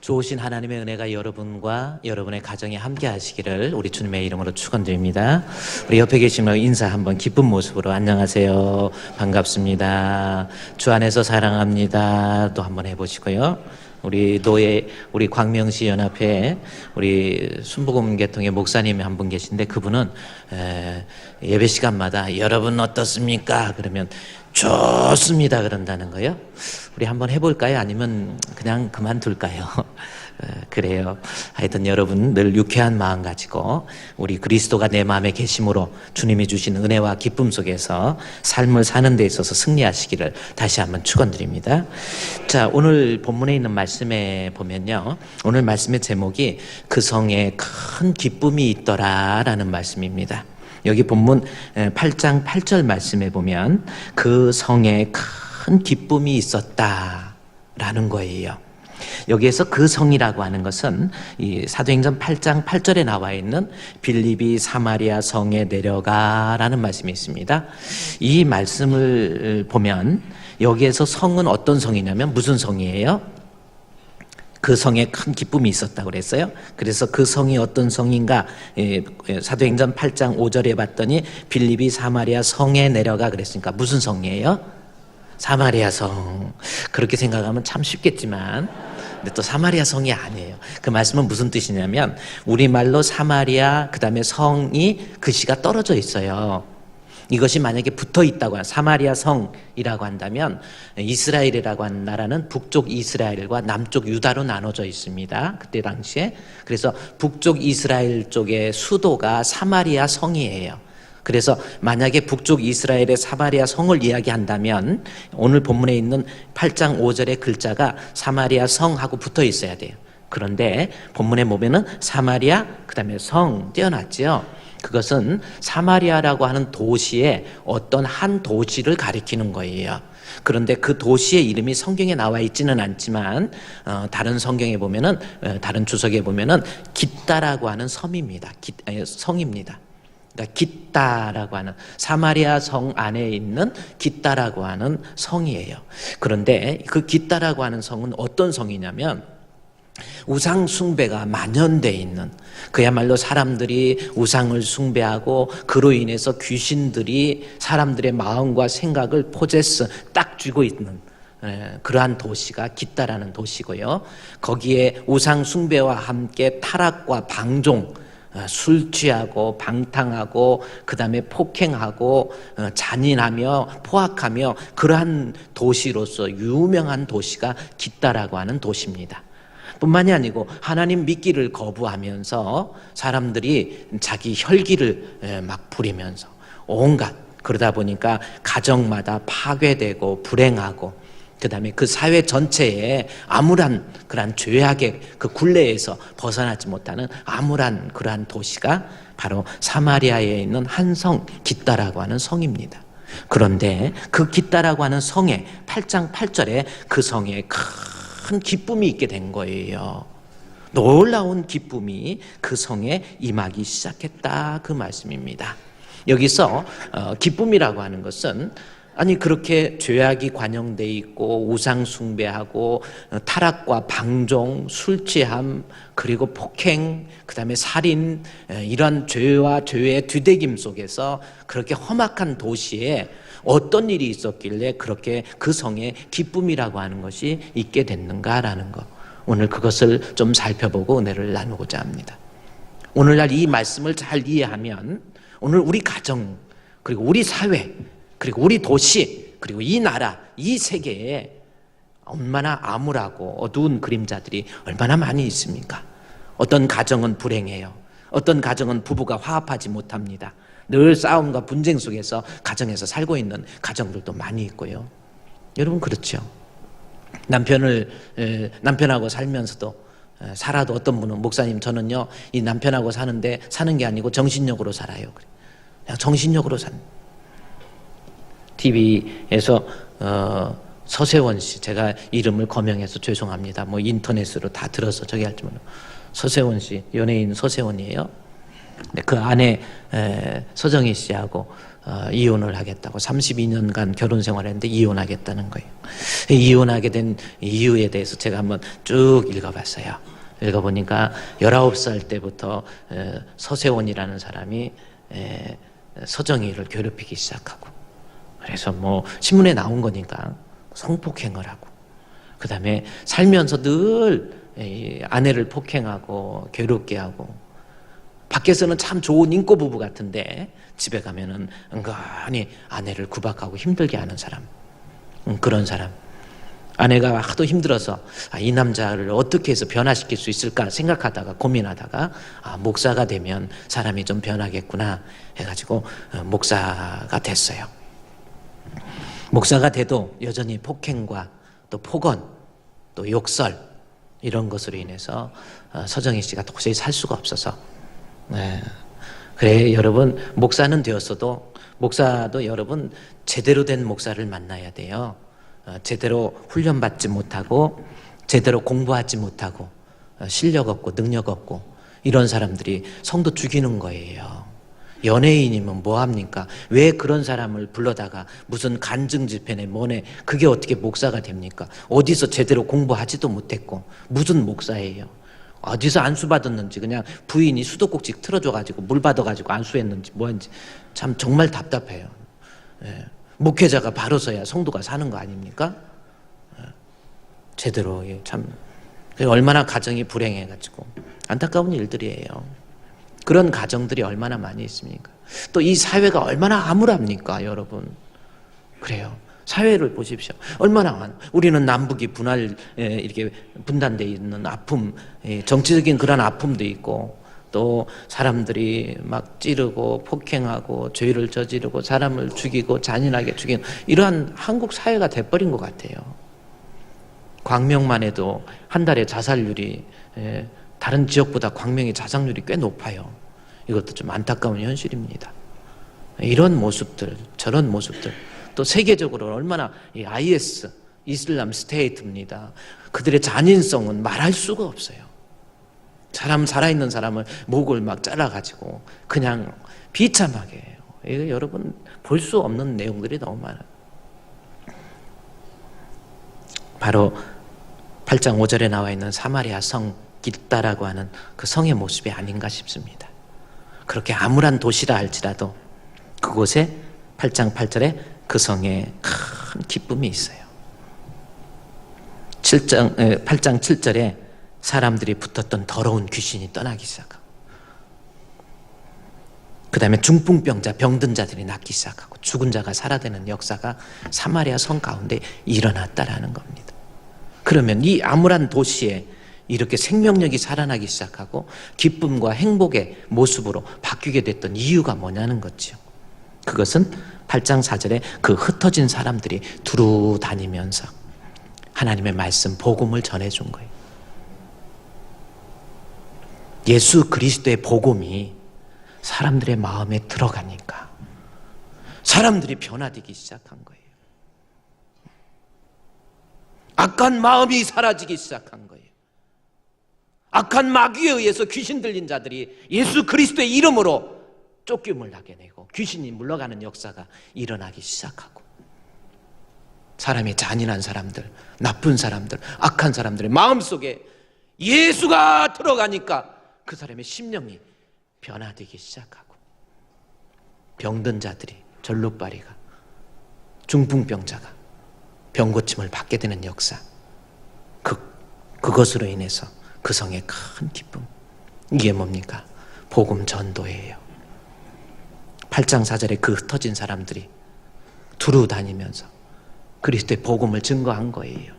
좋으신 하나님의 은혜가 여러분과 여러분의 가정에 함께 하시기를 우리 주님의 이름으로 축원드립니다. 우리 옆에 계신 분 인사 한번 기쁜 모습으로 안녕하세요. 반갑습니다. 주 안에서 사랑합니다. 또 한번 해보시고요. 우리 노예, 우리 광명시 연합회 우리 순복음계통의 목사님이 한 분 계신데 그분은 예배 시간마다 여러분 어떻습니까? 그러면 좋습니다 그런다는 거요. 우리 한번 해볼까요? 아니면 그냥 그만둘까요? 그래요. 하여튼 여러분 늘 유쾌한 마음 가지고 우리 그리스도가 내 마음에 계심으로 주님이 주신 은혜와 기쁨 속에서 삶을 사는 데 있어서 승리하시기를 다시 한번 축원드립니다. 자, 오늘 본문에 있는 말씀에 보면요, 오늘 말씀의 제목이 그 성에 큰 기쁨이 있더라라는 말씀입니다. 여기 본문 8장 8절 말씀에 보면 그 성에 큰 기쁨이 있었다라는 거예요. 여기에서 그 성이라고 하는 것은 이 사도행전 8장 8절에 나와 있는 빌립이 사마리아 성에 내려가라는 말씀이 있습니다. 이 말씀을 보면 여기에서 성은 어떤 성이냐면 무슨 성이에요? 그 성에 큰 기쁨이 있었다고 그랬어요. 그래서 그 성이 어떤 성인가? 사도행전 8장 5절에 봤더니 빌립이 사마리아 성에 내려가 그랬으니까 무슨 성이에요? 사마리아 성. 그렇게 생각하면 참 쉽겠지만 근데 또 사마리아 성이 아니에요. 그 말씀은 무슨 뜻이냐면 우리말로 사마리아 그다음에 성이 글씨가 떨어져 있어요. 이것이 만약에 붙어 있다고 하면 사마리아 성이라고 한다면 이스라엘이라고 하는 나라는 북쪽 이스라엘과 남쪽 유다로 나눠져 있습니다. 그때 당시에. 그래서 북쪽 이스라엘 쪽의 수도가 사마리아 성이에요. 그래서 만약에 북쪽 이스라엘의 사마리아 성을 이야기한다면 오늘 본문에 있는 8장 5절의 글자가 사마리아 성하고 붙어 있어야 돼요. 그런데 본문에 보면은 사마리아 그다음에 성 떼어놨죠. 그것은 사마리아라고 하는 도시의 어떤 한 도시를 가리키는 거예요. 그런데 그 도시의 이름이 성경에 나와 있지는 않지만 다른 성경에 보면은 다른 주석에 보면은 깃다라고 하는 섬입니다. 성입니다. 그러니까 깃다라고 하는 사마리아 성 안에 있는 깃다라고 하는 성이에요. 그런데 그 깃다라고 하는 성은 어떤 성이냐면 우상 숭배가 만연되어 있는, 그야말로 사람들이 우상을 숭배하고 그로 인해서 귀신들이 사람들의 마음과 생각을 포제스 딱 쥐고 있는 그러한 도시가 깃다라는 도시고요. 거기에 우상 숭배와 함께 타락과 방종, 술 취하고 방탕하고 그다음에 폭행하고 잔인하며 포악하며 그러한 도시로서 유명한 도시가 깃다라고 하는 도시입니다. 뿐만이 아니고 하나님 믿기를 거부하면서 사람들이 자기 혈기를 막 부리면서 온갖, 그러다 보니까 가정마다 파괴되고 불행하고 그다음에 그 사회 전체에 암울한 그러한 죄악의 그 굴레에서 벗어나지 못하는 암울한 그러한 도시가 바로 사마리아에 있는 한 성 깃다라고 하는 성입니다. 그런데 그 깃다라고 하는 성의 8장 8절에 그 성에 큰 기쁨이 있게 된 거예요. 놀라운 기쁨이 그 성에 임하기 시작했다, 그 말씀입니다. 여기서 기쁨이라고 하는 것은 아니 그렇게 죄악이 관영돼 있고 우상 숭배하고 타락과 방종, 술 취함, 그리고 폭행, 그다음에 살인, 이런 죄와 죄의 뒤대김 속에서 그렇게 험악한 도시에 어떤 일이 있었길래 그렇게 그 성에 기쁨이라고 하는 것이 있게 됐는가라는 것, 오늘 그것을 좀 살펴보고 은혜를 나누고자 합니다. 오늘날 이 말씀을 잘 이해하면 오늘 우리 가정, 그리고 우리 사회, 그리고 우리 도시, 그리고 이 나라, 이 세계에 얼마나 암울하고 어두운 그림자들이 얼마나 많이 있습니까? 어떤 가정은 불행해요. 어떤 가정은 부부가 화합하지 못합니다. 늘 싸움과 분쟁 속에서 가정에서 살고 있는 가정들도 많이 있고요. 여러분 그렇죠? 남편하고 살면서도 살아도 어떤 분은 목사님 저는요 이 남편하고 사는데 사는 게 아니고 정신력으로 살아요. 그냥 정신력으로 사는. TV에서 서세원 씨, 제가 이름을 거명해서 죄송합니다. 뭐 인터넷으로 다 들어서 저기 할지 모르. 서세원 씨, 연예인 서세원이에요. 그 아내 서정희 씨하고 이혼을 하겠다고 32년간 결혼 생활했는데 이혼하겠다는 거예요. 이혼하게 된 이유에 대해서 제가 한번 쭉 읽어봤어요. 읽어보니까 19살 때부터 서세원이라는 사람이 서정희를 괴롭히기 시작하고, 그래서 뭐 신문에 나온 거니까 성폭행을 하고, 그 다음에 살면서 늘 아내를 폭행하고 괴롭게 하고, 밖에서는 참 좋은 인꼬 부부 같은데 집에 가면은 은근히 아내를 구박하고 힘들게 하는 사람, 그런 사람. 아내가 하도 힘들어서 이 남자를 어떻게 해서 변화시킬 수 있을까 생각하다가 고민하다가 목사가 되면 사람이 좀 변하겠구나 해가지고 목사가 됐어요. 목사가 돼도 여전히 폭행과 또 폭언, 또 욕설 이런 것으로 인해서 서정희 씨가 도저히 살 수가 없어서, 그래 여러분, 목사는 되었어도 목사도 여러분 제대로 된 목사를 만나야 돼요. 제대로 훈련받지 못하고 제대로 공부하지 못하고 실력 없고 능력 없고 이런 사람들이 성도 죽이는 거예요. 연예인이면 뭐합니까? 왜 그런 사람을 불러다가 무슨 간증 집회네 뭐네, 그게 어떻게 목사가 됩니까? 어디서 제대로 공부하지도 못했고 무슨 목사예요? 어디서 안수 받았는지, 그냥 부인이 수도꼭지 틀어줘가지고 물 받아가지고 안수했는지 뭐했는지 참 정말 답답해요. 목회자가 바로 서야 성도가 사는 거 아닙니까? 제대로. 참 얼마나 가정이 불행해가지고 안타까운 일들이에요. 그런 가정들이 얼마나 많이 있습니까? 또 이 사회가 얼마나 암울합니까, 여러분? 그래요. 사회를 보십시오. 얼마나 우리는 남북이 이렇게 분단되어 있는 아픔, 정치적인 그런 아픔도 있고, 또 사람들이 막 찌르고 폭행하고 죄를 저지르고 사람을 죽이고 잔인하게 죽이는 이러한 한국 사회가 돼버린 것 같아요. 광명만 해도 한 달에 자살률이 다른 지역보다 광명의 자살률이 꽤 높아요. 이것도 좀 안타까운 현실입니다. 이런 모습들, 저런 모습들, 또 세계적으로 얼마나 IS, 이슬람 스테이트입니다. 그들의 잔인성은 말할 수가 없어요. 살아있는 사람을 목을 막 잘라가지고 그냥 비참하게 해요. 이거 여러분 볼 수 없는 내용들이 너무 많아요. 바로 8장 5절에 나와 있는 사마리아 성 깃다라고 하는 그 성의 모습이 아닌가 싶습니다. 그렇게 암울한 도시라 할지라도 그곳에 8장 8절에 그 성에 큰 기쁨이 있어요. 8장 7절에 사람들이 붙었던 더러운 귀신이 떠나기 시작하고, 그 다음에 중풍병자, 병든 자들이 낫기 시작하고 죽은 자가 살아나는 역사가 사마리아 성 가운데 일어났다라는 겁니다. 그러면 이 암울한 도시에 이렇게 생명력이 살아나기 시작하고 기쁨과 행복의 모습으로 바뀌게 됐던 이유가 뭐냐는 거죠. 그것은 8장 4절에 그 흩어진 사람들이 두루 다니면서 하나님의 말씀, 복음을 전해준 거예요. 예수 그리스도의 복음이 사람들의 마음에 들어가니까 사람들이 변화되기 시작한 거예요. 악한 마음이 사라지기 시작한 거예요. 악한 마귀에 의해서 귀신 들린 자들이 예수 그리스도의 이름으로 쫓김을 하게 내고 귀신이 물러가는 역사가 일어나기 시작하고, 사람이 잔인한 사람들, 나쁜 사람들, 악한 사람들의 마음속에 예수가 들어가니까 그 사람의 심령이 변화되기 시작하고, 병든 자들이, 절룩바리가, 중풍병자가 병고침을 받게 되는 역사, 그것으로 인해서 그 성의 큰 기쁨, 이게 뭡니까? 복음 전도예요. 8장 4절에 그 흩어진 사람들이 두루 다니면서 그리스도의 복음을 증거한 거예요.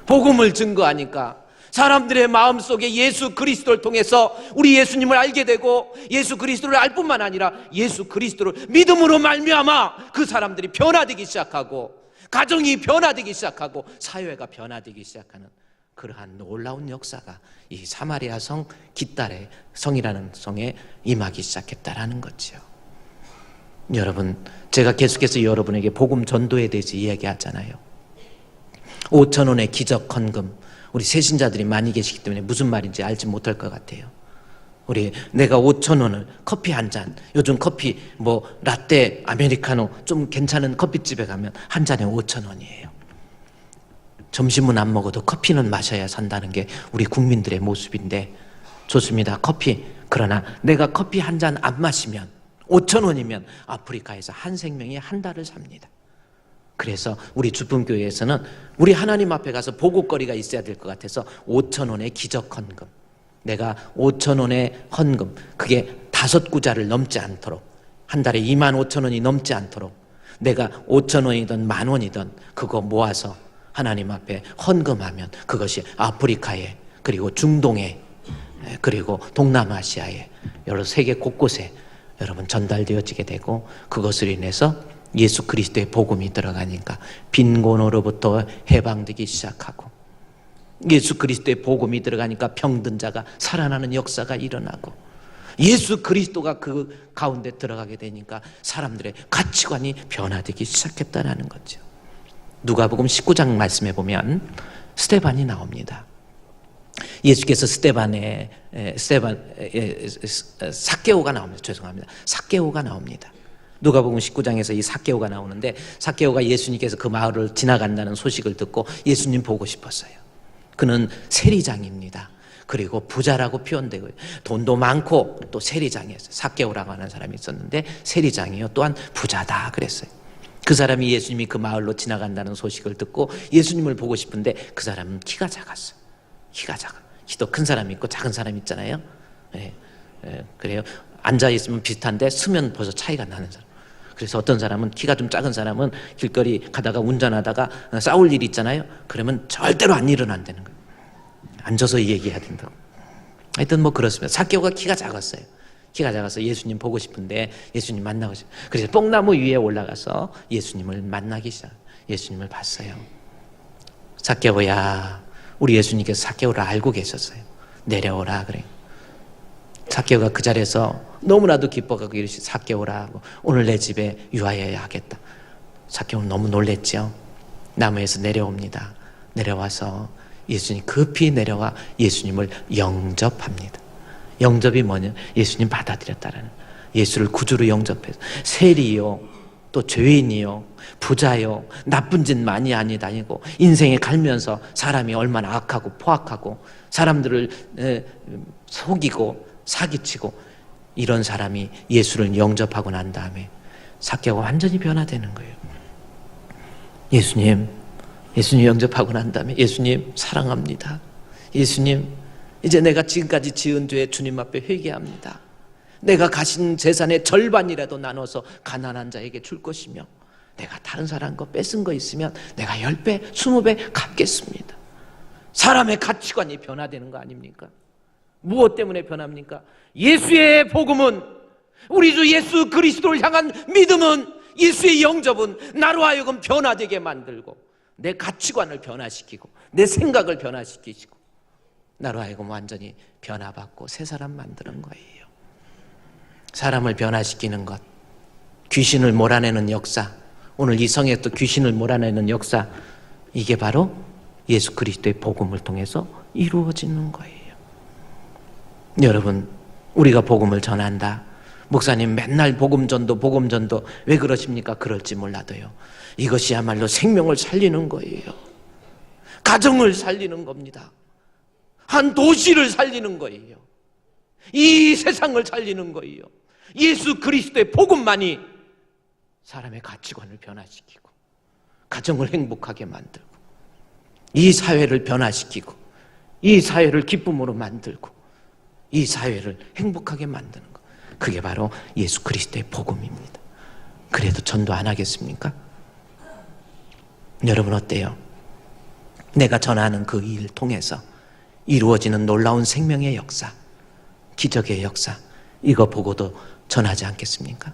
복음을 증거하니까 사람들의 마음속에 예수 그리스도를 통해서 우리 예수님을 알게 되고, 예수 그리스도를 알 뿐만 아니라 예수 그리스도를 믿음으로 말미암아 그 사람들이 변화되기 시작하고, 가정이 변화되기 시작하고, 사회가 변화되기 시작하는 그러한 놀라운 역사가 이 사마리아 성 깃달의 성이라는 성에 임하기 시작했다라는 거죠. 여러분, 제가 계속해서 여러분에게 복음 전도에 대해서 이야기하잖아요. 5,000원의 기적 헌금, 우리 새신자들이 많이 계시기 때문에 무슨 말인지 알지 못할 것 같아요. 내가 5,000원을 커피 한 잔, 요즘 커피 라떼, 아메리카노 좀 괜찮은 커피집에 가면 한 잔에 5,000원이에요. 점심은 안 먹어도 커피는 마셔야 산다는 게 우리 국민들의 모습인데, 좋습니다. 커피. 그러나 내가 커피 한 잔 안 마시면 5,000원이면 아프리카에서 한 생명이 한 달을 삽니다. 그래서 우리 주품교회에서는 우리 하나님 앞에 가서 보고거리가 있어야 될 것 같아서 5,000원의 기적 헌금, 내가 5,000원의 헌금, 그게 5구자를 넘지 않도록, 한 달에 25,000원이 넘지 않도록 내가 5,000원이든 10,000원이든 그거 모아서 하나님 앞에 헌금하면 그것이 아프리카에, 그리고 중동에, 그리고 동남아시아에, 여러 세계 곳곳에 여러분 전달되어지게 되고, 그것을 인해서 예수 그리스도의 복음이 들어가니까 빈곤으로부터 해방되기 시작하고, 예수 그리스도의 복음이 들어가니까 병든 자가 살아나는 역사가 일어나고, 예수 그리스도가 그 가운데 들어가게 되니까 사람들의 가치관이 변화되기 시작했다는 거죠. 누가복음 19장 말씀해 보면 스데반이 나옵니다. 예수께서 삭개오가 나옵니다. 죄송합니다. 삭개오가 나옵니다. 누가복음 19장에서 이 삭개오가 나오는데, 삭개오가 예수님께서 그 마을을 지나간다는 소식을 듣고 예수님 보고 싶었어요. 그는 세리장입니다. 그리고 부자라고 표현되고요. 돈도 많고 또 세리장이었어요. 삭개오라고 하는 사람이 있었는데 세리장이요, 또한 부자다 그랬어요. 그 사람이 예수님이 그 마을로 지나간다는 소식을 듣고 예수님을 보고 싶은데, 그 사람은 키가 작았어요. 키가 작아. 키도 큰 사람이 있고 작은 사람이 있잖아요. 그래요. 앉아있으면 비슷한데 서면 벌써 차이가 나는 사람. 그래서 어떤 사람은, 키가 좀 작은 사람은 길거리 가다가 운전하다가 싸울 일이 있잖아요. 그러면 절대로 안 일어난다는 거예요. 앉아서 얘기해야 된다고. 하여튼 그렇습니다. 삭개오가 키가 작았어요. 키가 작아서 예수님 보고 싶은데 예수님 만나고 싶어요. 그래서 뽕나무 위에 올라가서 예수님을 만나기 시작. 예수님을 봤어요. 삭개오야, 우리 예수님께서 삭개오를 알고 계셨어요. 내려오라 그래요. 삭개오가 그 자리에서 너무나도 기뻐하고 이르시, 삭개오라, 오늘 내 집에 유하여야 하겠다. 삭개오는 너무 놀랬죠. 나무에서 내려옵니다. 내려와서 예수님 급히 내려와 예수님을 영접합니다. 영접이 뭐냐? 예수님 받아들였다라는, 예수를 구주로 영접해서 세리요, 또 죄인이요, 부자요, 나쁜 짓 많이 아니다니고 인생에 갈면서 사람이 얼마나 악하고 포악하고 사람들을 속이고 사기치고 이런 사람이 예수를 영접하고 난 다음에 삭개오가 완전히 변화되는 거예요. 예수님 영접하고 난 다음에, 예수님 사랑합니다. 예수님, 이제 내가 지금까지 지은 죄 주님 앞에 회개합니다. 내가 가진 재산의 절반이라도 나눠서 가난한 자에게 줄 것이며, 내가 다른 사람 거 뺏은 거 있으면 내가 10배, 20배 갚겠습니다. 사람의 가치관이 변화되는 거 아닙니까? 무엇 때문에 변합니까? 예수의 복음은, 우리 주 예수 그리스도를 향한 믿음은, 예수의 영접은 나로 하여금 변화되게 만들고 내 가치관을 변화시키고 내 생각을 변화시키시고 나로 하여금 완전히 변화받고 새 사람 만드는 거예요. 사람을 변화시키는 것, 귀신을 몰아내는 역사, 오늘 이 성에 또 귀신을 몰아내는 역사, 이게 바로 예수 그리스도의 복음을 통해서 이루어지는 거예요. 여러분, 우리가 복음을 전한다. 목사님 맨날 복음전도 왜 그러십니까? 그럴지 몰라도요, 이것이야말로 생명을 살리는 거예요. 가정을 살리는 겁니다. 한 도시를 살리는 거예요. 이 세상을 살리는 거예요. 예수 그리스도의 복음만이 사람의 가치관을 변화시키고 가정을 행복하게 만들고 이 사회를 변화시키고 이 사회를 기쁨으로 만들고 이 사회를 행복하게 만드는 것, 그게 바로 예수 그리스도의 복음입니다. 그래도 전도 안 하겠습니까? 여러분 어때요? 내가 전하는 그 일을 통해서 이루어지는 놀라운 생명의 역사, 기적의 역사, 이거 보고도 전하지 않겠습니까?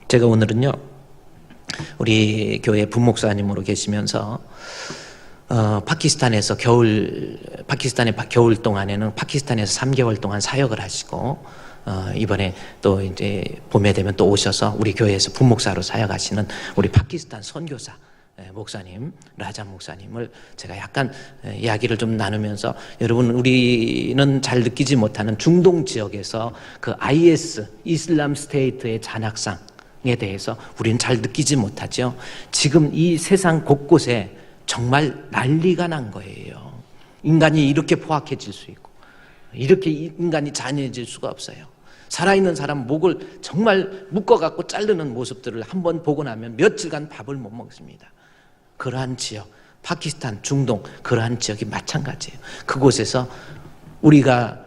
제가 오늘은요, 우리 교회 부목사님으로 계시면서 파키스탄의 겨울 동안에는 파키스탄에서 3개월 동안 사역을 하시고 이번에 또 이제 봄에 되면 또 오셔서 우리 교회에서 부목사로 사역하시는 우리 파키스탄 선교사 목사님, 라자 목사님을 제가 약간 이야기를 좀 나누면서 여러분 우리는 잘 느끼지 못하는 중동 지역에서 그 IS, 이슬람 스테이트의 잔악상에 대해서 우리는 잘 느끼지 못하죠. 지금 이 세상 곳곳에 정말 난리가 난 거예요. 인간이 이렇게 포악해질 수 있고 이렇게 인간이 잔인해질 수가 없어요. 살아있는 사람 목을 정말 묶어갖고 자르는 모습들을 한번 보고 나면 며칠간 밥을 못 먹습니다. 그러한 지역, 파키스탄, 중동 그러한 지역이 마찬가지예요. 그곳에서 우리가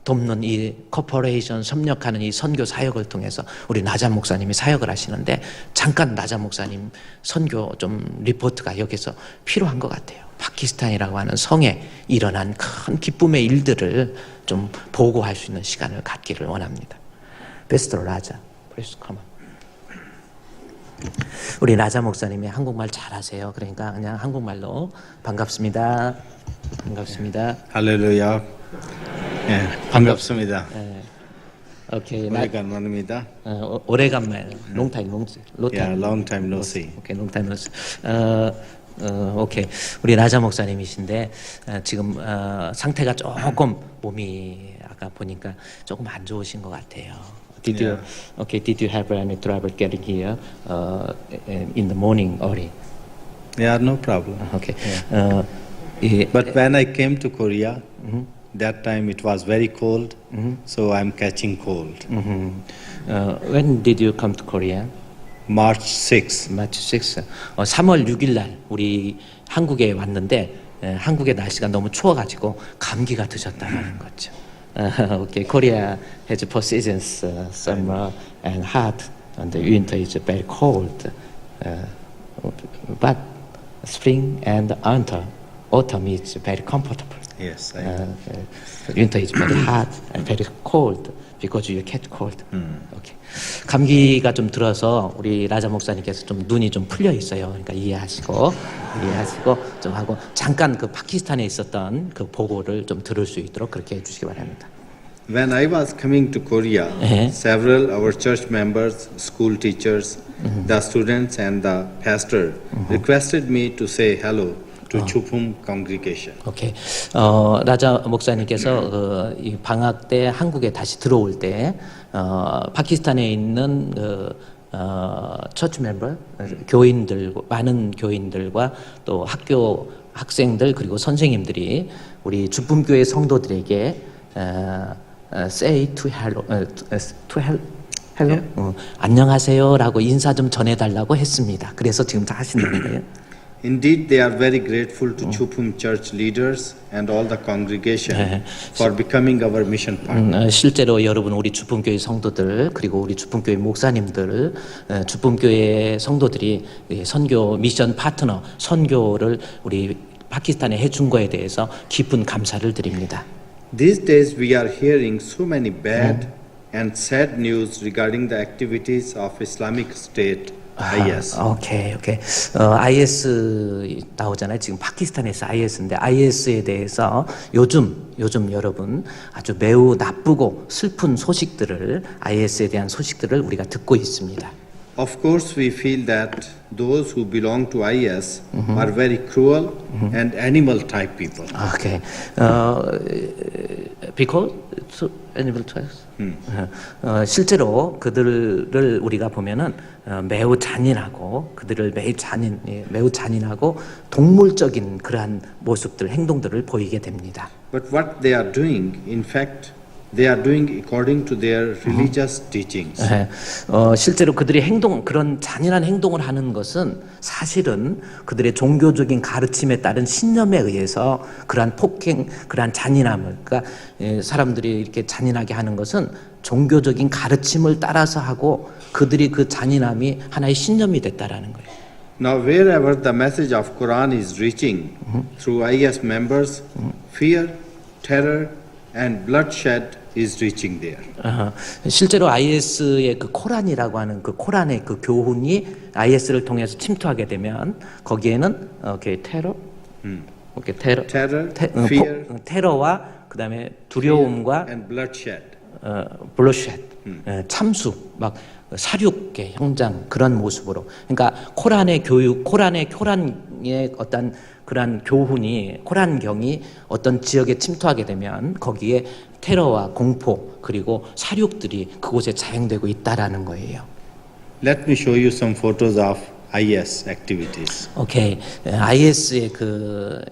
돕는 이 코퍼레이션 협력하는 이 선교 사역을 통해서 우리 나자 목사님이 사역을 하시는데 잠깐 나자 목사님 선교 좀 리포트가 여기서 필요한 것 같아요. 파키스탄이라고 하는 성에 일어난 큰 기쁨의 일들을 좀 보고할 수 있는 시간을 갖기를 원합니다. 베스터 라자, please come on. 우리 라자 목사님이 한국말 잘하세요. 그러니까 그냥 한국말로 반갑습니다. 반갑습니다. 할렐루야. 예, 반갑습니다. 오케이. 오래간만입니다. 오래간만에 long time no see. 오케이, long time no see. 오케이. 우리 라자 목사님이신데 지금 상태가 조금 몸이 아까 보니까 조금 안 좋으신 것 같아요. Did you have any trouble getting here in the morning early? Yeah, no problem. Okay. But when I came to Korea, that time it was very cold, so I'm catching cold. When did you come to Korea? March 6. March 6. 3월 6일 날 우리 한국에 왔는데 한국의 날씨가 너무 추워가지고 감기가 드셨다는 거죠. Okay, Korea has four seasons: summer and hot, and the winter is very cold. But spring and autumn is very comfortable. Yes. Winter is very hot and very cold because you catch cold. Okay. 감기가 좀 들어서 우리 라자 목사님께서 좀 눈이 좀 풀려 있어요. 그러니까 이해하시고 좀 하고 잠깐 그 파키스탄에 있었던 그 보고를 좀 들을 수 있도록 그렇게 해주시기 바랍니다. When I was coming to Korea, several our church members, school teachers, the students, and the pastor requested me to say hello to Chupum congregation. 오케이. 라자 목사님께서 이 방학 때 한국에 다시 들어올 때 파키스탄에 있는 처치 멤버 교인들 많은 교인들과 또 학교 학생들 그리고 선생님들이 우리 주품교회 성도들에게 say to hello 안녕하세요라고 인사 좀 전해달라고 했습니다. 그래서 지금 다 하신다는 거예요. Indeed, they are very grateful to Chupum church leaders and all the congregation for becoming our mission partner. 실제로 여러분 우리 주품교회 성도들 그리고 우리 주품교회 목사님들 주품교회 성도들이 선교 미션 파트너 선교를 우리 파키스탄에 해준 거에 대해서 깊은 감사를 드립니다. These days we are hearing so many bad and sad news regarding the activities of Islamic State. IS. 오케이. IS 나오잖아요. 지금 파키스탄에서 IS인데 IS에 대해서 요즘 여러분 아주 매우 나쁘고 슬픈 소식들을 IS에 대한 소식들을 우리가 듣고 있습니다. Of course, we feel that those who belong to IS are very cruel and animal type people. 오케이. Because animal types. 실제로 그들을 우리가 보면은 매우 잔인하고 그들을 매우 잔인하고 동물적인 그러한 모습들, 행동들을 보이게 됩니다. But what they are doing, in fact, they are doing according to their religious teachings. 실제로 그들이 그런 잔인한 행동을 하는 것은 사실은 그들의 종교적인 가르침에 따른 신념에 의해서 그러한 폭행, 그러한 잔인함을, 그러니까 사람들이 이렇게 잔인하게 하는 것은 종교적인 가르침을 따라서 하고 그들이 그 잔인함이 하나의 신념이 됐다라는 거예요. Now, wherever the message of Quran is reaching through IS members, fear, terror, and bloodshed is reaching there. 실제로 IS의 그 코란이라고 하는 그 코란의 그 교훈이 IS를 통해서 침투하게 되면 거기에는 테러, Terror, fear, 테러와 그다음에 두려움과 and bloodshed. 블루쉣, 참수, 막 사륙의 형장 그런 모습으로. 그러니까 코란의 교육, 코란의 어떤 그러한 교훈이 코란경이 어떤 지역에 침투하게 되면 거기에 테러와 공포 그리고 사륙들이 그곳에 자행되고 있다라는 거예요. Let me show you some photos of IS activities. 오케이, IS의 그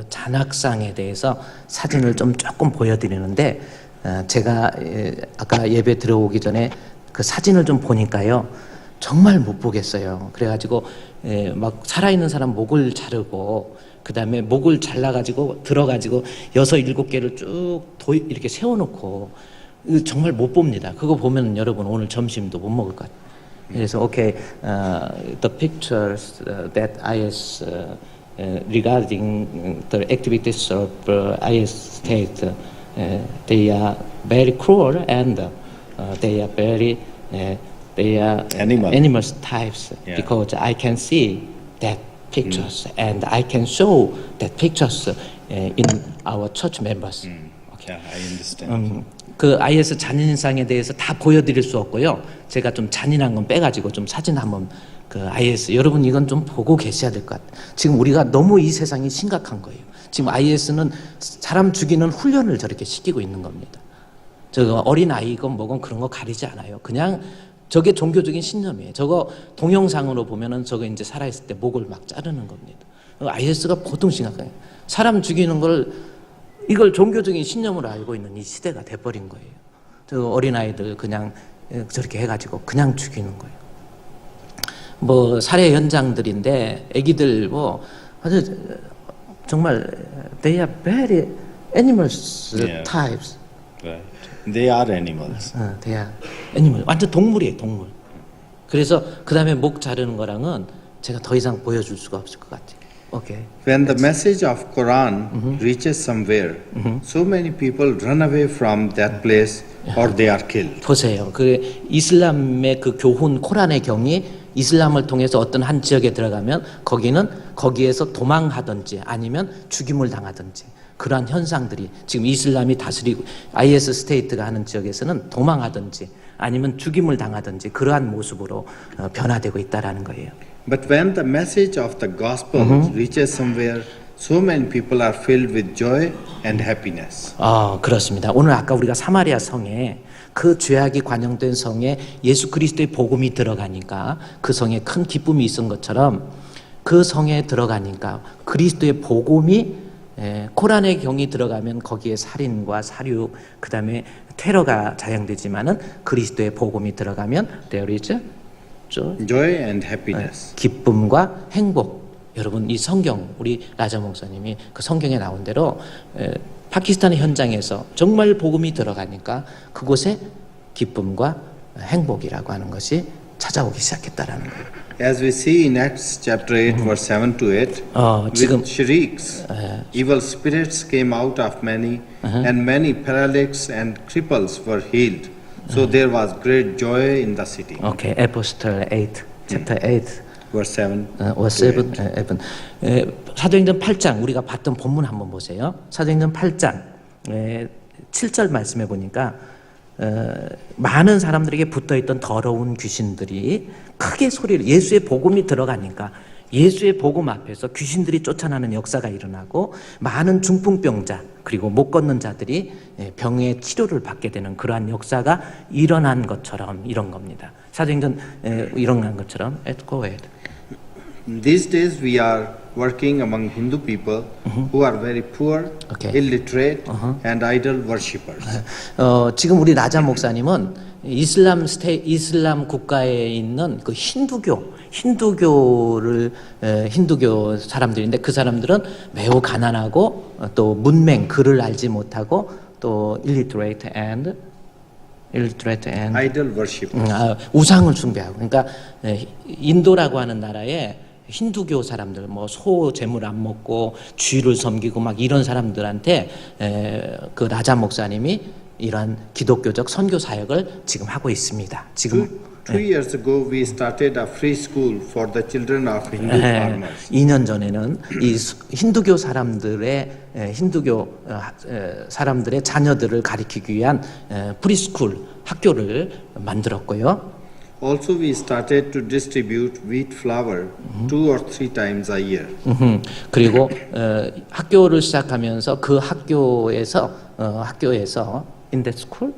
잔악상에 대해서 사진을 좀 조금 보여드리는데 제가 아까 예배 들어오기 전에 그 사진을 좀 보니까요 정말 못 보겠어요. 그래가지고 막 살아있는 사람 목을 자르고 그 다음에 목을 잘라가지고 들어가지고 6, 7개를 쭉 이렇게 세워놓고 정말 못 봅니다. 그거 보면 여러분 오늘 점심도 못 먹을 것 같아요. 그래서 okay, the pictures that IS regarding the activities of IS state, they are very cruel and they are very they are animal types. Yeah. Because I can see that pictures and I can show that pictures in our church members. Okay, I understand. 그 IS 잔인상에 대해서 다 보여드릴 수 없고요. 제가 좀 잔인한 건 빼가지고 좀 사진 한번 그 IS 여러분 이건 좀 보고 계셔야 될 것 같아요. 지금 우리가 너무 이 세상이 심각한 거예요. 지금 IS는 사람 죽이는 훈련을 저렇게 시키고 있는 겁니다. 저 어린 아이건 뭐건 그런 거 가리지 않아요. 그냥 저게 종교적인 신념이에요. 저거 동영상으로 보면은 저거 이제 살아있을 때 목을 막 자르는 겁니다. IS가 보통 심각해요. 사람 죽이는 걸 이걸 종교적인 신념으로 알고 있는 이 시대가 돼버린 거예요. 저 어린아이들 그냥 저렇게 해가지고 그냥 죽이는 거예요. 뭐 살해 현장들인데 애기들 뭐 아주 정말 they are very animals types. Right. They are animals. they are animal. 완전 동물이에요, 동물. 그래서 그 다음에 목 자르는 거랑은 제가 더 이상 보여줄 수가 없을 것 같아요. Okay. When the message of Quran reaches somewhere, so many people run away from that place or they are killed. 보세요. 그 이슬람의 그 교훈 코란의 경이 이슬람을 통해서 어떤 한 지역에 들어가면 거기에서 도망하든지 아니면 죽임을 당하든지 그러한 현상들이 지금 이슬람이 다스리고 IS 스테이트가 하는 지역에서는 도망하든지 아니면 죽임을 당하든지 그러한 모습으로 변화되고 있다라는 거예요. But when the message of the gospel reaches somewhere, so many people are filled with joy and happiness. 그렇습니다. 오늘 아까 우리가 사마리아 성에 그 죄악이 관영된 성에 예수 그리스도의 복음이 들어가니까 그 성에 큰 기쁨이 있은 것처럼 그 성에 들어가니까 그리스도의 복음이 코란의 경이 들어가면 거기에 살인과 사륙 그다음에 테러가 자행되지만은 그리스도의 복음이 들어가면 there is joy and happiness. 기쁨과 행복. 여러분 이 성경 우리 라자 목사님이 그 성경에 나온 대로 파키스탄 현장에서 정말 복음이 들어가니까 그곳에 기쁨과 행복이라고 하는 것이 찾아오기 시작했다라는 거예요. As we see in Acts chapter 8 verse 7 to 8, 지금 with shrieks, evil spirits came out of many, and many paralytics and cripples were healed. So there was great joy in the city. Okay, Apostle 8, chapter 8. Verse 7. verse 7. 사도행전 8장 우리가 봤던 본문 한번 보세요. 사도행전 8장 7절 말씀해 보니까 많은 사람들에게 붙어있던 더러운 귀신들이 크게 소리를 예수의 복음이 들어가니까 예수의 복음 앞에서 귀신들이 쫓아나는 역사가 일어나고 많은 중풍병자 그리고 못 걷는 자들이 병의 치료를 받게 되는 그러한 역사가 일어난 것처럼 이런 겁니다. 사도행전 일어난 것처럼 go ahead. These days we are working among Hindu people who are very poor, illiterate, and idol worshippers. 지금 우리 라자 목사님은 이슬람 국가에 있는 그 힌두교 사람들인데 그 사람들은 매우 가난하고 또 문맹 글을 알지 못하고 또 illiterate and idol worshippers. 우상을 숭배하고 그러니까 인도라고 하는 나라에 힌두교 사람들 뭐 소 제물 안 먹고 쥐를 섬기고 막 이런 사람들한테 그 라자 목사님이 이러한 기독교적 선교 사역을 지금 하고 있습니다. 지금 Two years ago, we started a free school for the children of Hindu farmers. 2년 전에는 이 힌두교 사람들의 사람들의 자녀들을 가리키기 위한 프리스쿨 학교를 만들었고요. Also, we started to distribute wheat flour 2 or 3 times a year. 그리고 학교를 시작하면서 그 학교에서 in that school,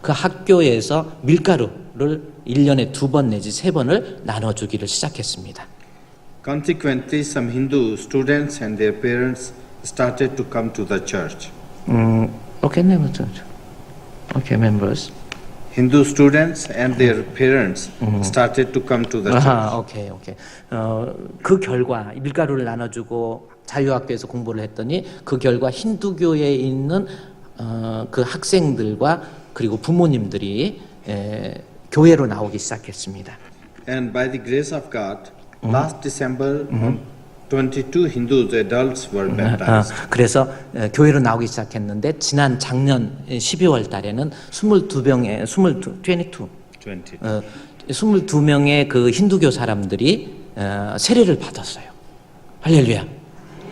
그 학교에서 밀가루를 1년에 2번 내지 3번을 나눠주기를 시작했습니다. Consequently, some Hindu students and their parents started to come to the church. Okay, members. Hindu students and their parents started to come to the church. 오케이. 그 결과 밀가루를 나눠주고 자유학교에서 공부를 했더니 그 결과 힌두교에 있는 그 학생들과 그리고 부모님들이 교회로 나오기 시작했습니다. And by the grace of God, last December, 22 Hindus adults were baptized. 그래서 교회로 나오기 시작했는데 지난 작년 12월 달에는 22명의 그 힌두교 사람들이 세례를 받았어요. 할렐루야.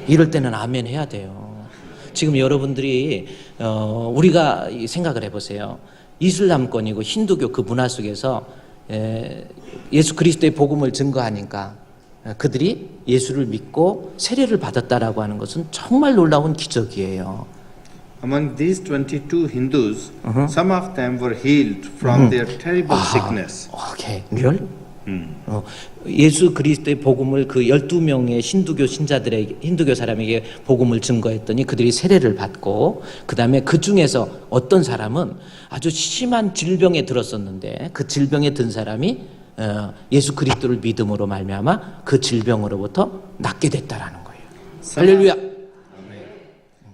이럴 때는 아멘 해야 돼요. 지금 여러분들이 우리가 생각을 해보세요. 이슬람권이고 힌두교 그 문화 속에서 예수 그리스도의 복음을 증거하니까 그들이 예수를 믿고 세례를 받았다라고 하는 것은 정말 놀라운 기적이에요. Among these 22 Hindus, some of them were healed from their terrible sickness. 오케이, 리얼? 예수 그리스도의 복음을 그 12명의 힌두교 사람에게 복음을 증거했더니 그들이 세례를 받고 그다음에 그 중에서 어떤 사람은 아주 심한 질병에 들었었는데 그 질병에 든 사람이 예수 그리스도를 믿음으로 말미암아 그 질병으로부터 낫게 됐다라는 거예요. 할렐루야.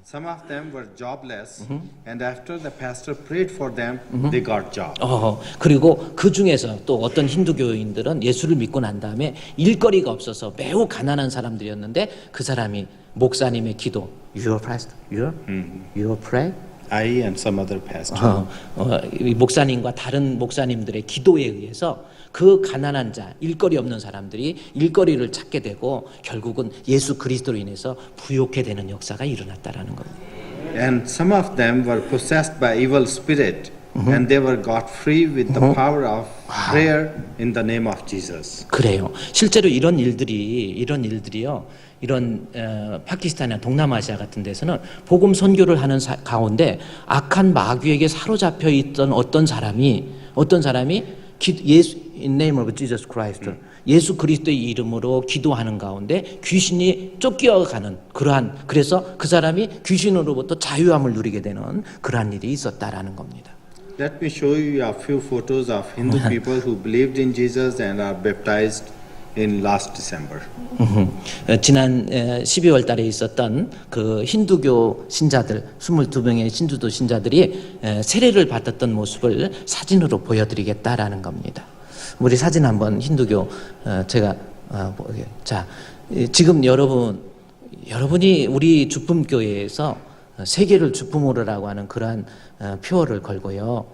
Some of them were jobless, and after the pastor prayed for them, they got job. 그리고 그 중에서 또 어떤 힌두교인들은 예수를 믿고 난 다음에 일거리가 없어서 매우 가난한 사람들이었는데 그 사람이 목사님의 기도, you pray? I and some other pastor. 목사님과 다른 목사님들의 기도에 의해서 그 가난한 자, 일거리 없는 사람들이 일거리를 찾게 되고 결국은 예수 그리스도로 인해서 부욕해 되는 역사가 일어났다라는 겁니다. And some of them were possessed by evil spirit, and they were got free with the power of prayer in the name of Jesus. 그래요. 실제로 이런 일들이요. 이런 파키스탄이나 동남아시아 같은 데서는 복음 선교를 하는 가운데 악한 마귀에게 사로잡혀 있던 어떤 사람이 예수 in name of Jesus Christ 예수 그리스도의 이름으로 기도하는 가운데 귀신이 쫓겨가는 그래서 그 사람이 귀신으로부터 자유함을 누리게 되는 그러한 일이 있었다라는 겁니다. Let me show you a few photos of Hindu people who believed in Jesus and are baptized in last December. 지난 12월 달에 있었던 그 힌두교 신자들 22명의 힌두교 신자들이 세례를 받았던 모습을 사진으로 보여드리겠다라는 겁니다. 우리 사진 한번 힌두교 제가 자 지금 여러분이 우리 주품교회에서 세계를 주품으로라고 하는 그러한 표어를 걸고요.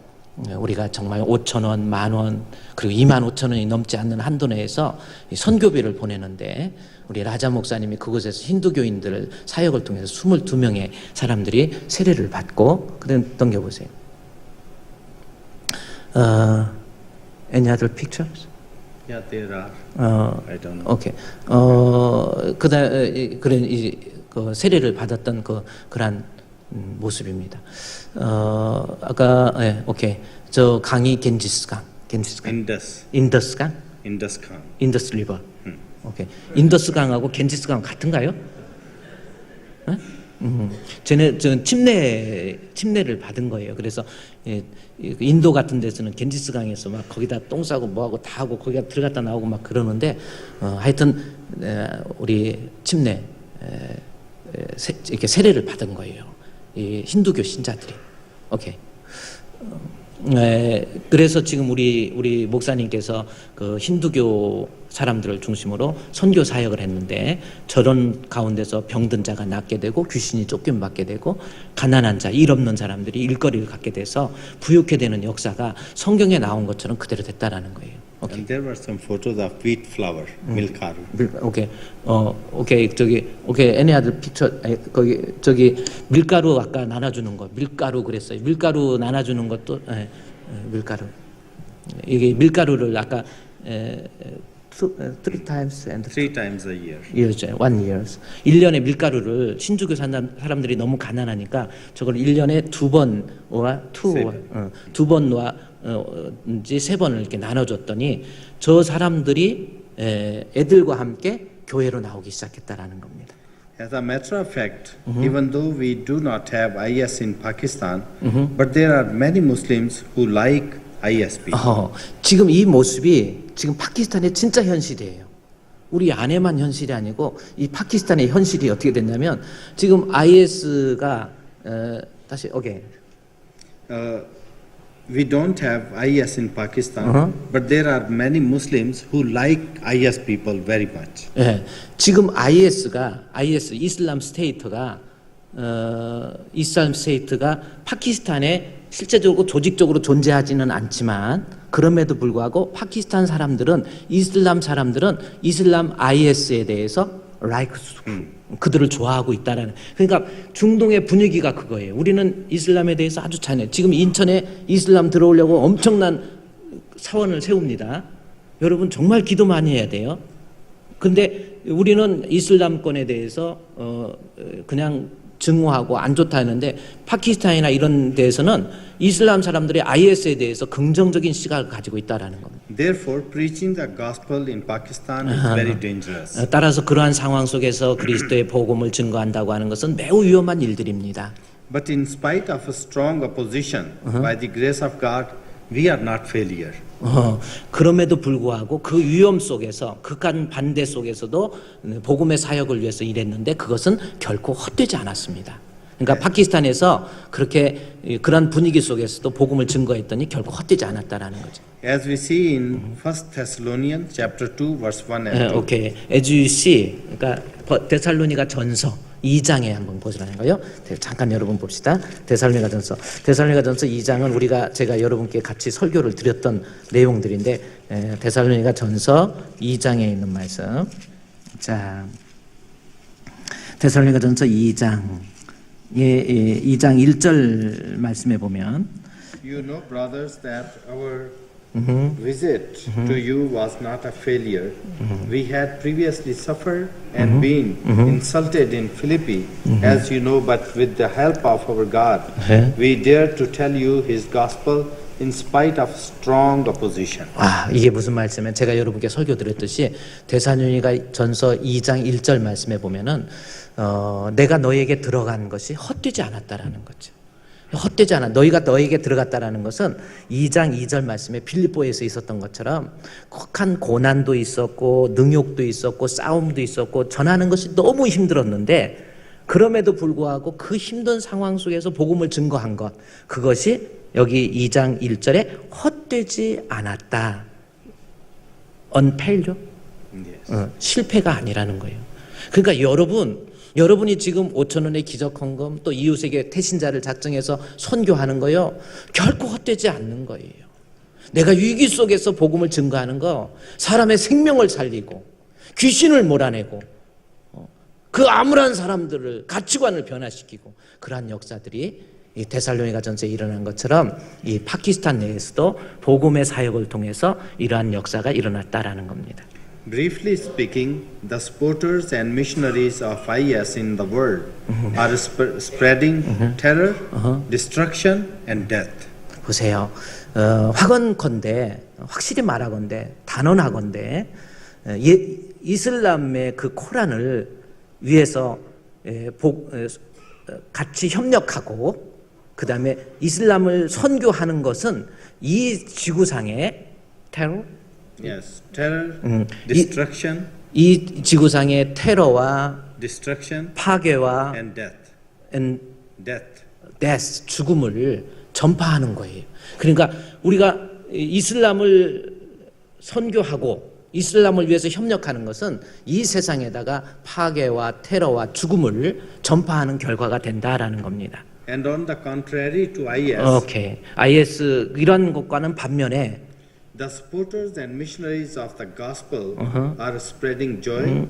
우리가 정말 5,000원, 10,000원 그리고 25,000원이 넘지 않는 한도 내에서 선교비를 보내는데 우리 라자 목사님이 그곳에서 힌두교인들 사역을 통해서 22명의 사람들이 세례를 받고 그다음 넘겨보세요. Any other pictures? Yeah, there are. I don't know. 오케이. 그 세례를 받았던 그런 모습입니다. 아까 오케이. 저 강이 겐지스강. 인더스강? 인더스 리버. 오케이. 인더스강하고 겐지스강 같은가요? 쟤는 침례를 받은 거예요. 그래서 인도 같은 데서는 겐지스강에서 막 거기다 똥 싸고 뭐하고 다 하고 거기가 들어갔다 나오고 막 그러는데 하여튼 우리 침례 이렇게 세례를 받은 거예요. 이 힌두교 신자들이. 오케이. 그래서 지금 우리 목사님께서 그 힌두교 사람들을 중심으로 선교 사역을 했는데 저런 가운데서 병든 자가 낫게 되고 귀신이 쫓김 받게 되고 가난한 자, 일 없는 사람들이 일거리를 갖게 돼서 부유케 되는 역사가 성경에 나온 것처럼 그대로 됐다라는 거예요. And there were some photos of wheat flour, milkaru. 오케이. 오케이. Any other picture? 거기 밀가루 아까 나눠주는 거. 밀가루 그랬어요. 밀가루 나눠주는 것도 밀가루. 이게 밀가루를 아까 three times and Three times a year. years, 1 years. 1년에 밀가루를 신주교 사람들이 너무 가난하니까 저걸 1년에 두 번과 두 번과 이제 세 번을 이렇게 나눠줬더니 저 사람들이 애들과 함께 교회로 나오기 시작했다라는 겁니다. As a matter of fact, even though we do not have IS in Pakistan, but there are many Muslims who like ISP. 지금 이 모습이 지금 파키스탄의 진짜 현실이에요. 우리 안에만 현실이 아니고 이 파키스탄의 현실이 어떻게 됐냐면 지금 IS가 다시 오케이. We don't have IS in Pakistan, but there are many Muslims who like IS people very much. 예, 지금 IS 이슬람 스테이트가 파키스탄에 실제적으로 조직적으로 존재하지는 않지만 그럼에도 불구하고 파키스탄 사람들은 이슬람 IS에 대해서 그들을 좋아하고 있다라는. 그러니까 중동의 분위기가 그거예요. 우리는 이슬람에 대해서 아주 잘해. 지금 인천에 이슬람 들어오려고 엄청난 사원을 세웁니다. 여러분 정말 기도 많이 해야 돼요. 근데 우리는 이슬람권에 대해서 그냥 증오하고 안 좋다 하는데 파키스탄이나 이런 데에서는 이슬람 사람들이 IS에 대해서 긍정적인 시각을 가지고 있다라는 겁니다. Therefore, preaching the gospel in Pakistan is very dangerous. 따라서 그러한 상황 속에서 그리스도의 복음을 증거한다고 하는 것은 매우 위험한 일들입니다. But in spite of a strong opposition, by the grace of God, we are not failure. 그럼에도 불구하고 그 위험 속에서 극한 반대 속에서도 복음의 사역을 위해서 일했는데 그것은 결코 헛되지 않았습니다. 그러니까 파키스탄에서 그렇게 그런 분위기 속에서도 복음을 증거했더니 결코 헛되지 않았다라는 거죠. As we see in 1 Thessalonians chapter 2 verse 1 and 2. 오케이. As you see, 그러니까 데살로니가 전서 2장에 한번 보시라는 거예요. 잠깐 여러분 봅시다. 데살로니가 전서 2장은 제가 여러분께 같이 설교를 드렸던 내용들인데 데살로니가 전서 2장에 있는 말씀. 자, 데살로니가 전서 2장 2장 1절 말씀에 보면 You know, brothers, that our visit to you was not a failure. We had previously suffered and been insulted in Philippi, as you know, but with the help of our God, we dare to tell you His gospel in spite of strong opposition. 이게 무슨 말씀이면 제가 여러분께 설교 드렸듯이 데살로니가 전서 2장 1절 말씀에 보면은 내가 너에게 들어간 것이 헛되지 않았다라는 거죠. 헛되지 않아. 너에게 들어갔다라는 것은 2장 2절 말씀에 빌립보에서 있었던 것처럼 극한 고난도 있었고 능욕도 있었고 싸움도 있었고 전하는 것이 너무 힘들었는데 그럼에도 불구하고 그 힘든 상황 속에서 복음을 증거한 것, 그것이 여기 2장 1절에 헛되지 않았다. unfailure? 실패가 아니라는 거예요. 그러니까 여러분이 지금 5,000원의 기적헌금 또 이웃에게 태신자를 작정해서 선교하는 거요, 결코 헛되지 않는 거예요. 내가 위기 속에서 복음을 증거하는 거, 사람의 생명을 살리고 귀신을 몰아내고 그 암울한 사람들을 가치관을 변화시키고 그러한 역사들이 이 데살로니가 전서에 일어난 것처럼 이 파키스탄 내에서도 복음의 사역을 통해서 이러한 역사가 일어났다라는 겁니다. Briefly speaking, the supporters and missionaries of IS in the world are spreading terror, destruction, and death. 보세요. 확실히 말하건대, 단언하건대, 이슬람의 그 코란을 위해서 같이 협력하고, 그 다음에 이슬람을 선교하는 것은 이 지구상의 테러, Yes, terror, destruction, 이 지구상의 테러와 destruction, 파괴와 and death. and Death. death, 죽음을 전파하는 거예요. 그러니까 우리가 이슬람을 선교하고 이슬람을 위해서 협력하는 것은 이 세상에다가 파괴와 테러와 죽음을 전파하는 결과가 된다라는 겁니다. And on the contrary to IS, 오케이. IS 이런 것과는 반면에 the supporters and missionaries of the gospel are spreading joy,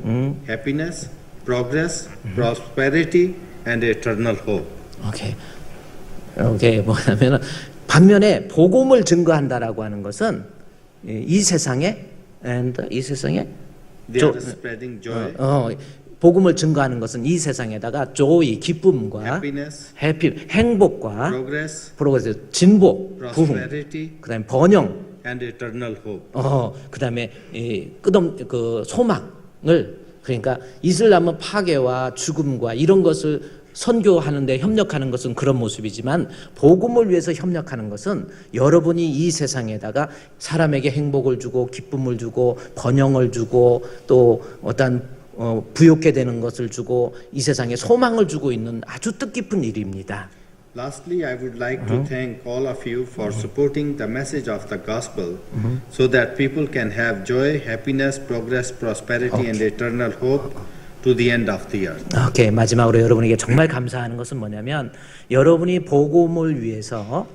happiness, progress, prosperity, and eternal hope. 오케이. 뭐냐면은 반면에 복음을 증거한다라고 하는 것은 이 세상에 They are spreading joy, 복음을 증거하는 것은 이 세상에다가 joy, 기쁨과 happiness, 행복과 progress, 진보, 부흥, prosperity, 그다음에 번영, and eternal hope. 그다음에 그 소망을 그러니까 이슬람은 파괴와 죽음과 이런 것을 선교하는데 협력하는 것은 그런 모습이지만 복음을 위해서 협력하는 것은 여러분이 이 세상에다가 사람에게 행복을 주고 기쁨을 주고 번영을 주고 또 어떤 부욕게 되는 것을 주고 이 세상에 소망을 주고 있는 아주 뜻깊은 일입니다. Lastly, I would like to thank all of you for supporting the message of the gospel so that people can have joy, happiness, progress, prosperity, and eternal hope to the end of the earth. 오케이. 마지막으로 여러분에게 정말 감사하는 것은 뭐냐면 여러분이 복음을 위해서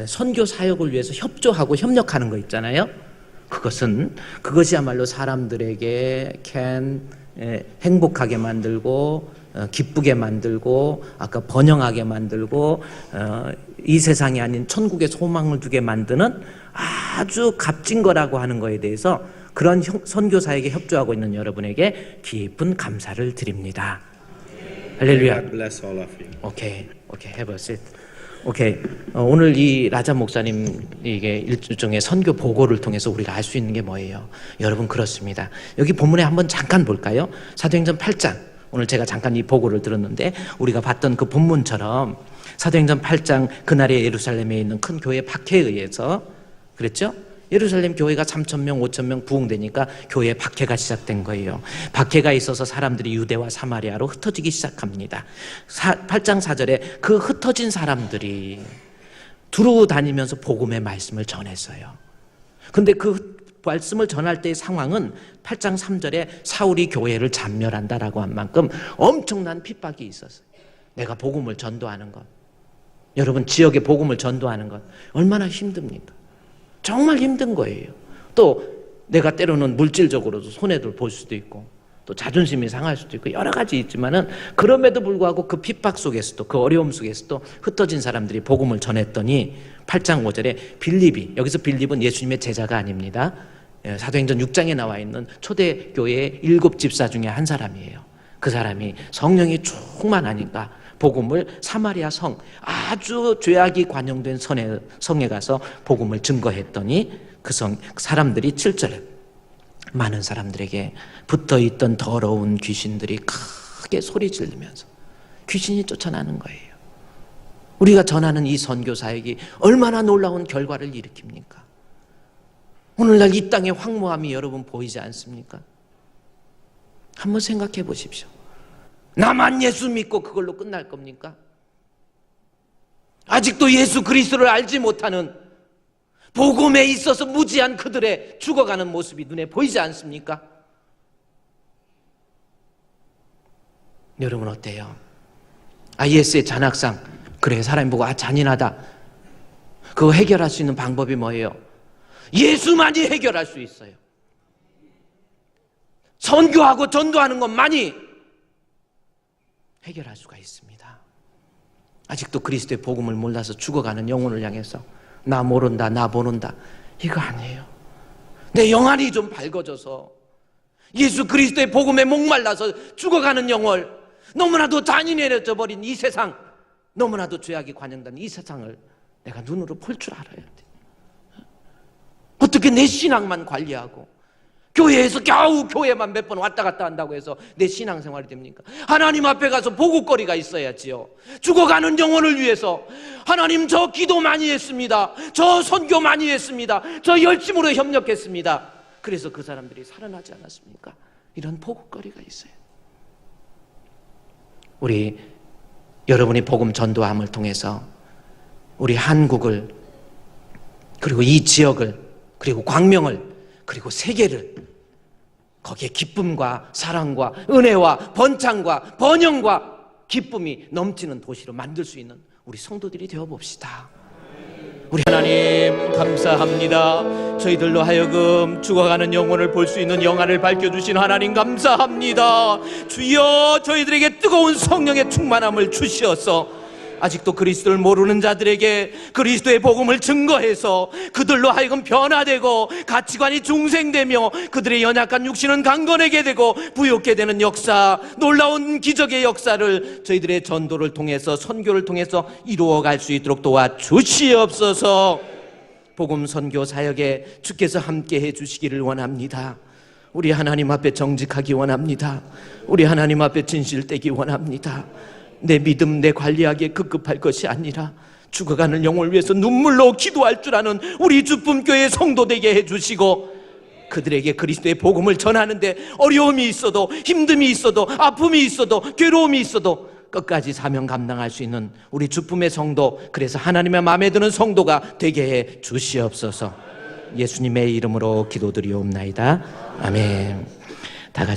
선교 사역을 위해서 협조하고 협력하는 거 있잖아요. 그것이야말로 사람들에게 행복하게 만들고 기쁘게 만들고 아까 번영하게 만들고 이 세상이 아닌 천국의 소망을 두게 만드는 아주 값진 거라고 하는 거에 대해서 그런 선교사에게 협조하고 있는 여러분에게 깊은 감사를 드립니다. 할렐루야. God bless all of you. 오케이, have a seat. 오케이. 오늘 이 라자 목사님 이게 일종의 선교 보고를 통해서 우리가 알 수 있는 게 뭐예요? 여러분 그렇습니다. 여기 본문에 한번 잠깐 볼까요? 사도행전 8장. 오늘 제가 잠깐 이 보고를 들었는데 우리가 봤던 그 본문처럼 사도행전 8장 그날에 예루살렘에 있는 큰 교회 박해에 의해서 그랬죠? 예루살렘 교회가 3,000명, 5,000명 부흥되니까 교회에 박해가 시작된 거예요. 박해가 있어서 사람들이 유대와 사마리아로 흩어지기 시작합니다. 8장 4절에 그 흩어진 사람들이 두루 다니면서 복음의 말씀을 전했어요. 근데 그 말씀을 전할 때의 상황은 8장 3절에 사울이 교회를 잔멸한다라고 한 만큼 엄청난 핍박이 있었어요. 내가 복음을 전도하는 것, 여러분 지역에 복음을 전도하는 것 얼마나 힘듭니까? 정말 힘든 거예요. 또 내가 때로는 물질적으로도 손해를 볼 수도 있고 또 자존심이 상할 수도 있고 여러 가지 있지만은 그럼에도 불구하고 그 핍박 속에서도 그 어려움 속에서도 흩어진 사람들이 복음을 전했더니 8장 5절에 빌립이, 여기서 빌립은 예수님의 제자가 아닙니다. 사도행전 6장에 나와 있는 초대교회의 7집사 중에 한 사람이에요. 그 사람이 성령이 충만하니까 복음을 사마리아 성, 아주 죄악이 관영된 성에 가서 복음을 증거했더니 그 사람들이 7절에 많은 사람들에게 붙어있던 더러운 귀신들이 크게 소리 지르면서 귀신이 쫓아나는 거예요. 우리가 전하는 이 선교 사역이 얼마나 놀라운 결과를 일으킵니까? 오늘날 이 땅의 황무함이 여러분 보이지 않습니까? 한번 생각해 보십시오. 나만 예수 믿고 그걸로 끝날 겁니까? 아직도 예수 그리스도를 알지 못하는 복음에 있어서 무지한 그들의 죽어가는 모습이 눈에 보이지 않습니까? 여러분 어때요? IS의 잔악상, 그래 사람이 보고 잔인하다. 그거 해결할 수 있는 방법이 뭐예요? 예수만이 해결할 수 있어요. 선교하고 전도하는 것만이 해결할 수가 있습니다. 아직도 그리스도의 복음을 몰라서 죽어가는 영혼을 향해서 나 모른다, 나 모른다, 이거 아니에요. 내 영안이 좀 밝아져서 예수 그리스도의 복음에 목말라서 죽어가는 영혼, 너무나도 잔인해져 버린 이 세상, 너무나도 죄악이 관영된 이 세상을 내가 눈으로 볼 줄 알아야 돼. 어떻게 내 신앙만 관리하고 교회에서 겨우 교회만 몇 번 왔다 갔다 한다고 해서 내 신앙생활이 됩니까? 하나님 앞에 가서 보고거리가 있어야지요. 죽어가는 영혼을 위해서 하나님 저 기도 많이 했습니다. 저 선교 많이 했습니다. 저 열심으로 협력했습니다. 그래서 그 사람들이 살아나지 않았습니까? 이런 보고거리가 있어요. 우리 여러분이 복음 전도함을 통해서 우리 한국을, 그리고 이 지역을, 그리고 광명을, 그리고 세계를 거기에 기쁨과 사랑과 은혜와 번창과 번영과 기쁨이 넘치는 도시로 만들 수 있는 우리 성도들이 되어봅시다. 우리 하나님 감사합니다. 저희들로 하여금 죽어가는 영혼을 볼 수 있는 영안을 밝혀주신 하나님 감사합니다. 주여, 저희들에게 뜨거운 성령의 충만함을 주시어서 아직도 그리스도를 모르는 자들에게 그리스도의 복음을 증거해서 그들로 하여금 변화되고 가치관이 중생되며 그들의 연약한 육신은 강건하게 되고 부욕게 되는 역사, 놀라운 기적의 역사를 저희들의 전도를 통해서, 선교를 통해서 이루어갈 수 있도록 도와주시옵소서. 복음 선교 사역에 주께서 함께 해주시기를 원합니다. 우리 하나님 앞에 정직하기 원합니다. 우리 하나님 앞에 진실되기 원합니다. 내 믿음, 내 관리하기에 급급할 것이 아니라 죽어가는 영혼을 위해서 눈물로 기도할 줄 아는 우리 주품교회 성도 되게 해주시고, 그들에게 그리스도의 복음을 전하는데 어려움이 있어도, 힘듦이 있어도, 아픔이 있어도, 괴로움이 있어도 끝까지 사명 감당할 수 있는 우리 주품의 성도, 그래서 하나님의 마음에 드는 성도가 되게 해 주시옵소서. 예수님의 이름으로 기도드리옵나이다. 아멘. 다 같이